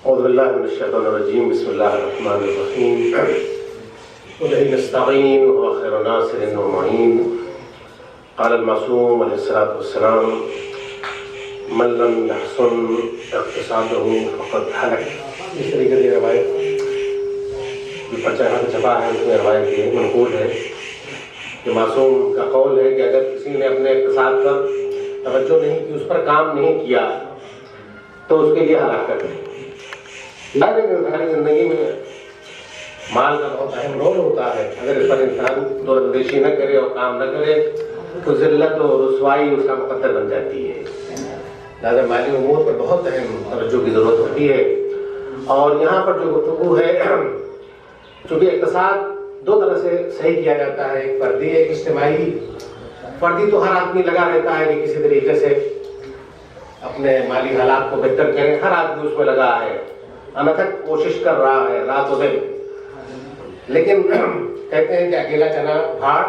اعوذ باللہ من الشیطان الرجیم بسم اللہ الرحمن الرحیم وبہ نستعین وهو خیر ناصر و معین قال المعصوم علیہ الصلوۃ والسلام من لم يحسن اقتصاده فقد هلك. اس طریقے کی روایت پرچہ یہاں چھپا ہے، اس میں روایت یہ منقول ہے کہ معصوم کا قول ہے کہ اگر کسی نے اپنے اقتصاد پر توجہ نہیں کی، اس پر کام نہیں کیا تو اس کے لیے ہلاکت ہے. لیکن انسانی زندگی میں مال کا بہت اہم رول ہوتا ہے. اگر اس پر انسان دور اندیشی نہ کرے اور کام نہ کرے تو ذلت اور رسوائی اس کا مقدر بن جاتی ہے. لہٰذا مالی امور پر بہت اہم توجہ کی ضرورت ہوتی ہے. اور یہاں پر جو گفتگو ہے، چونکہ اقتصاد دو طرح سے صحیح کیا جاتا ہے، ایک فردی ایک اجتماعی. فردی تو ہر آدمی لگا رہتا ہے کہ کسی طریقے سے اپنے مالی حالات کو بہتر کرے، ہر آدمی اس میں لگا ہے، انتھک کوشش کر رہا ہے رات و دن. لیکن کہتے ہیں کہ اکیلا چنا پھاڑ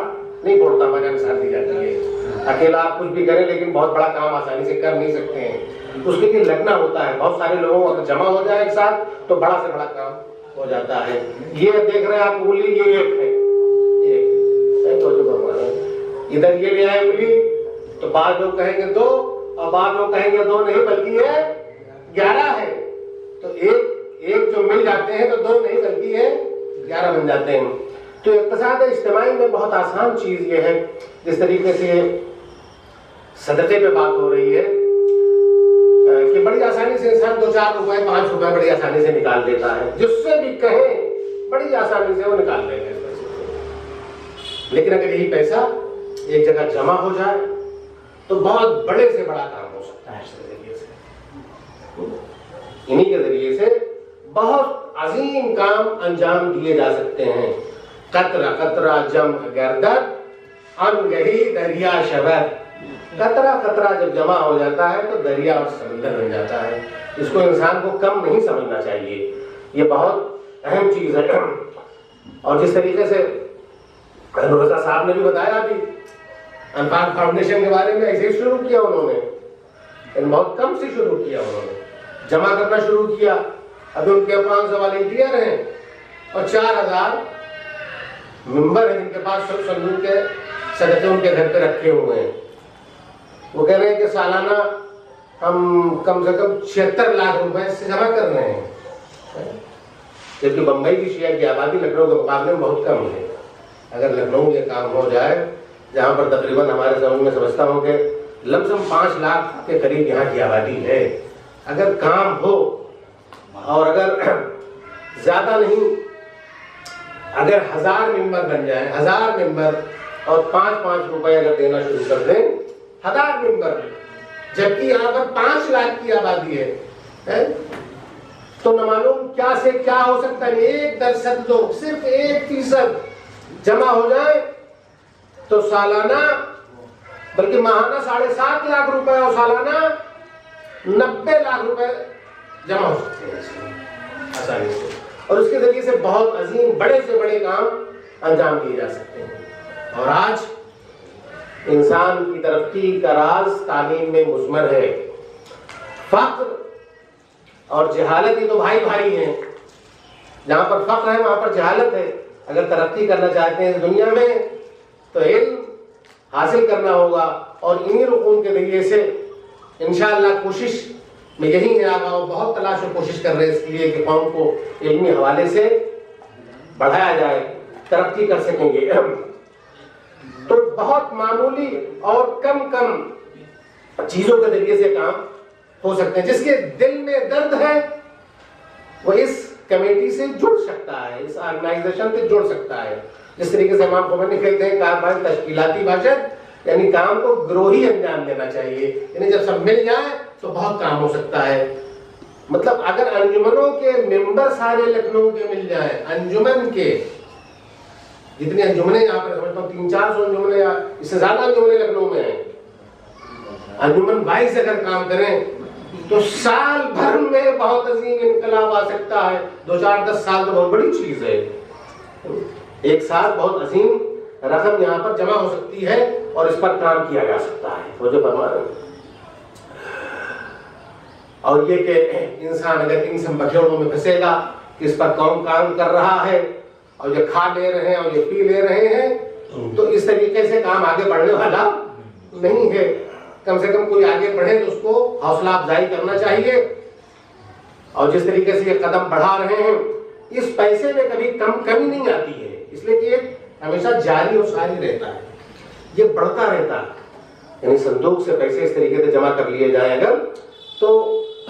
نہیں پھوڑتا، وجہ مثال دی جاتی ہے. اکیلا آپ کچھ بھی کریں لیکن بہت بڑا کام آسانی سے کر نہیں سکتے ہیں. اس کے لیے لگنا ہوتا ہے. بہت سارے لوگوں اگر جمع ہو جائے ایک ساتھ تو بڑا سے بڑا کام ہو جاتا ہے. یہ دیکھ رہے ہیں آپ انگلی، یہ ایک ہے، ادھر یہ لے آئے انگلی تو بعض لوگ کہیں گے دو اور بعض لوگ کہیں گے دو نہیں بلکہ یہ 11 ہے. تو ایک جو مل جاتے ہیں تو دو نہیں بلکہ یہ 11 بن جاتے ہیں. تو اقتصاد اجتماعی میں بہت آسان چیز یہ ہے، جس طریقے سے صدقے پہ بات ہو رہی ہے کہ بڑی آسانی سے انسان 2-4 روپے 5 روپے بڑی آسانی سے نکال دیتا ہے. جس سے بھی کہیں بڑی آسانی سے وہ نکال لیں گے. لیکن اگر یہی پیسہ ایک جگہ جمع ہو جائے تو بہت بڑے سے بڑا کام ہو سکتا ہے. اس ذریعے سے انہی کے ذریعے سے بہت عظیم کام انجام دیے جا سکتے ہیں. قطرہ قطرہ جمع گردد انگہی دریا شود. قطرہ قطرہ جب جمع ہو جاتا ہے تو دریا اور سمندر بن جاتا ہے. اس کو انسان کو کم نہیں سمجھنا چاہیے. یہ بہت اہم چیز ہے. اور جس طریقے سے رضا صاحب نے بھی بتایا ابھی انفاق فاؤنڈیشن کے بارے میں، ایسے ہی شروع کیا انہوں نے، بہت کم سے شروع کیا. انہوں نے جمع کرنا شروع کیا. ابھی ان کے 500 والنٹیئر ہیں اور 4000 ممبر ہیں جن کے پاس سب صندوق کے صدقے ان کے گھر پہ رکھے ہوئے ہیں. وہ کہہ رہے ہیں کہ سالانہ ہم کم سے کم 76 لاکھ روپے سے جمع کر رہے ہیں. جبکہ بمبئی کی شیعہ کی آبادی لکھنؤ کے مقابلے میں بہت کم ہے. اگر لکھنؤ یہ کام ہو جائے جہاں پر تقریباً ہمارے سمجھ میں سمجھتا ہوں کہ لم سم 5 لاکھ کے قریب یہاں کی آبادی ہے، اگر کام ہو اور اگر زیادہ نہیں، اگر 1000 ممبر بن جائیں، 1000 ممبر اور 5-5 روپے اگر دینا شروع کر دیں، 1000 ممبر، جبکہ یہاں پر 5 لاکھ کی آبادی ہے، تو نہ معلوم کیا سے کیا ہو سکتا ہے. 1% لوگ، صرف 1% جمع ہو جائے تو سالانہ بلکہ ماہانہ 7.5 لاکھ روپے اور سالانہ 90 لاکھ روپے جمع ہو سکتے ہیں آسانی سے. اور اس کے ذریعے سے بہت عظیم بڑے سے بڑے کام انجام دیے جا سکتے ہیں. اور آج انسان کی ترقی کا راز تعلیم میں مضمر ہے. فقر اور جہالت یہ تو بھائی بھائی ہیں. جہاں پر فقر ہے وہاں پر جہالت ہے. اگر ترقی کرنا چاہتے ہیں دنیا میں تو علم حاصل کرنا ہوگا. اور انہی رکون کے ذریعے سے انشاءاللہ کوشش میں یہی ہے، آپ بہت تلاش و کوشش کر رہے ہیں اس لیے کہ قوم کو علمی حوالے سے بڑھایا جائے، ترقی کر سکیں گے. تو بہت معمولی اور کم چیزوں کے ذریعے سے کام ہو سکتے ہیں. جس کے دل میں درد ہے وہ اس کمیٹی سے جڑ سکتا ہے، اس آرگنائزیشن سے جڑ سکتا ہے. جس طریقے سے امام خمینی کہتے ہیں کاربان تشکیلاتی باشد، یعنی کام کو گروہی انجام دینا چاہیے. یعنی جب سب مل جائیں تو بہت کام ہو سکتا ہے. مطلب اگر انجمنوں کے ممبر سارے لکھنؤ کے مل جائیں، انجمن کے جتنی انجمنیں یہاں پر سمجھتا ہوں 300-400 انجمنیں یا اس سے زیادہ انجمنیں لکھنؤ میں ہیں، انجمن 22 اگر کام کریں تو سال بھر میں بہت عظیم انقلاب آ سکتا ہے. 2-4-10 سال تو بہت بڑی چیز ہے. ایک سال بہت عظیم رقم یہاں پر جمع ہو سکتی ہے اور اس پر کام کیا جا سکتا ہے. وہ جو فرما رہے ہیں اور یہ کہ انسان اگر ان سب بکھیڑوں میں پھنسے گا کہ اس پر کون کام کر رہا ہے اور یہ کھا لے رہے ہیں اور یہ پی لے رہے ہیں تو اس طریقے سے کام آگے بڑھنے والا نہیں ہے. کم سے کم کوئی آگے بڑھے تو اس کو حوصلہ افزائی کرنا چاہیے. اور جس طریقے سے یہ قدم بڑھا رہے ہیں اس پیسے میں کبھی کمی نہیں آتی ہے، اس لیے کہ یہ ہمیشہ جاری اور ساری رہتا ہے، یہ بڑھتا رہتا ہے. یعنی صندوق سے پیسے اس طریقے سے جمع کر لیے جائیں اگر تو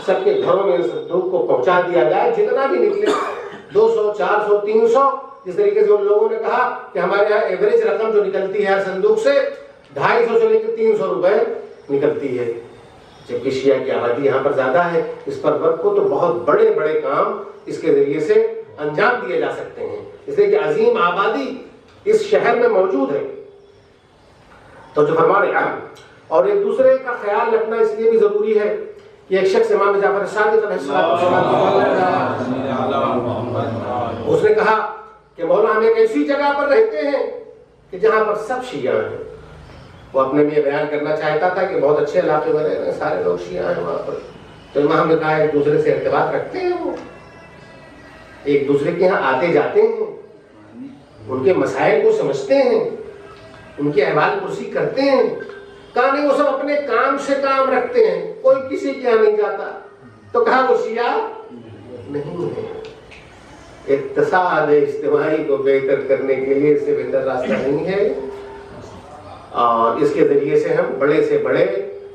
سب کے گھروں میں صندوق کو پہنچا دیا جائے، جتنا بھی نکلے 200 400 300 جس طریقے سے ان لوگوں نے کہا کہ ہمارے یہاں ایوریج رقم جو نکلتی ہے صندوق سے 250 سے لے کے 300 روپے نکلتی ہے، جبکہ شیعہ کی آبادی یہاں پر زیادہ ہے. اس پر وقت کو تو بہت بڑے بڑے کام اس کے ذریعے سے انجام دیے جا سکتے ہیں، اس لیے کہ عظیم آبادی اس شہر میں موجود ہے. تو جو فرما رہے ہیں اور ایک دوسرے کا خیال رکھنا اس لیے بھی ضروری ہے کہ ایک شخص امام جعفر صادق علیہ السلام اس نے کہا کہ مولا ہم ایک ایسی جگہ پر رہتے ہیں کہ جہاں پر سب شیعہ ہیں. وہ اپنے میں بیان کرنا چاہتا تھا کہ بہت اچھے علاقے میں رہے ہیں، سارے لوگ شیعہ ہیں وہاں پر. تو امام نے کہا ایک دوسرے سے ارتباط رکھتے ہیں، وہ ایک دوسرے کے یہاں آتے جاتے ہیں، ان کے مسائل کو سمجھتے ہیں، ان کی احوال پرسی کرتے ہیں. کہا نہیں وہ سب اپنے کام سے کام رکھتے ہیں، کوئی کسی کے یہاں نہیں جاتا. تو کہا وہ شیعہ نہیں ہے. اقتصاد اجتماعی کو بہتر کرنے کے لیے اس سے بہتر راستہ نہیں ہے. اور اس کے ذریعے سے ہم بڑے سے بڑے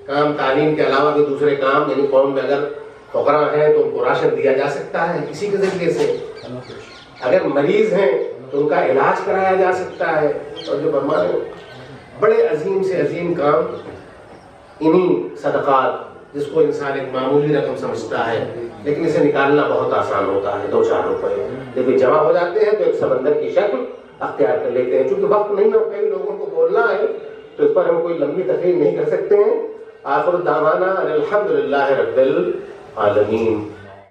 کام، تعلیم کے علاوہ بھی دوسرے کام، یعنی قوم میں اگر فقراء ہیں تو ان کو راشن دیا جا سکتا ہے اسی کے ذریعے سے. اگر مریض ہیں تو ان کا علاج کرایا جا سکتا ہے. اور جو فرمانے بڑے عظیم سے عظیم کام انہی صدقات، جس کو انسان ایک معمولی رقم سمجھتا ہے لیکن اسے نکالنا بہت آسان ہوتا ہے. 2-4 روپے جب یہ جمع ہو جاتے ہیں تو ایک سمندر کی شکل اختیار کر لیتے ہیں. چونکہ وقت نہیں ہے، کئی لوگوں کو بولنا ہے تو اس پر ہم کوئی لمبی تقریر نہیں کر سکتے ہیں. آخر دعوانا الحمدللہ رب العالمین.